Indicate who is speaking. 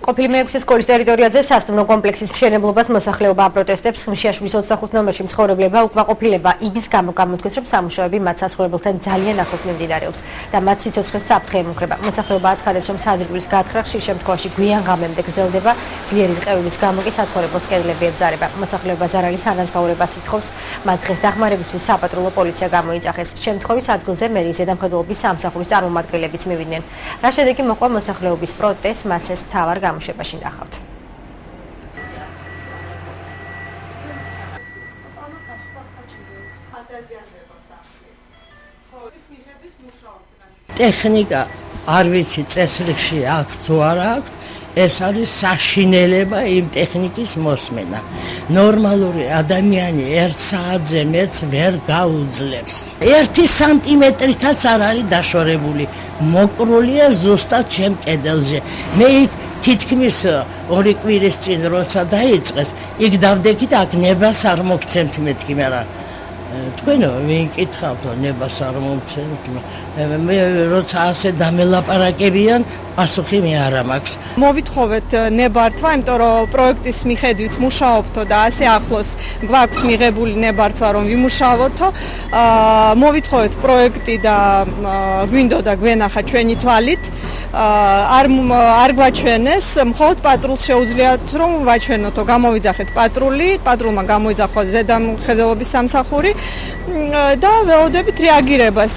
Speaker 1: ყოფილი მეექვსე სკოლის ტერიტორიაზე სასტუმრო კომპლექსის მშენებლობას მოსახლეობა აპროტესტებს. ხმშიაშვილის 25 ნომერში მცხოვრებლება უკმაყოფილება იმის გამო გამოთქვეს, რომ სამუშაოები მათ სასწავლებელთან ძალიან ახლოს მიმდინარეობს და მათ სიცოცხლეს საფრთხე ემუქრება. მოსახლეობა აცხადებს, რომ საძირკვლის გათხრა ხშირ შემთხვევაში გვიან ღამემდე გრძელდება, ძლიერი ტყეების გამო კი საცხოვრებელს კედლები ებზარება. მოსახლეობა ზარალის ანაზღაურებას ითხოვს, მათ დღეს დახმარებისთვის საპატრულო პოლიცია გამოიძახეს. შემთხვევის ადგილზე მერიის ზედამხედველობის სამსახურის წარმომადგენლებიც მივიდნენ. რა შედეგი მოყვა მოსახლეობის პროტესტს, მას ეს მთავარ გამოშვებაში ნახავთ.
Speaker 2: ტექნიკა არ ვიცი წესრიგში აქვს თუ არა აქვს, ეს არის საშინელება იმ ტექნიკის მოსმენა. ნორმალური ადამიანი 1 საათზე მეტს ვერ გაუძლებს. 1 სანტიმეტრითაც არ არის დაშორებული. მოკრულია ზუსტად ჩემ კედელზე. მე თითქმის 2 კვირის წინ როცა დაიწყეს, იქ დავდექით, აქ ნებას არ მოგცემთ მეთქი, მაგრამ თქვენო ვინ კითხავთ, ნებას არ მომცემთ? მე როცა ასე დამელაპარაკებიან, პასუხი მე არ მაქვს.
Speaker 3: მოვითხოვეთ ნებართვა, იმიტომ რომ პროექტის მიხედვით მუშაობთო და ასე ახლოს გვაქვს მიღებული ნებართვა, რომ ვიმუშაობთო. მოვითხოვეთ პროექტი და გვინდოდა გვენახა ჩვენი თვალით. არ გვაჩვენეს, მხოლოდ პატრულს შეუძლიათ რომ ვაჩვენოთო. გამოვიძახეთ პატრული, პატრულმა გამოიძახვა ზედამხედველობის სამსახური და ველოდებით რეაგირებას.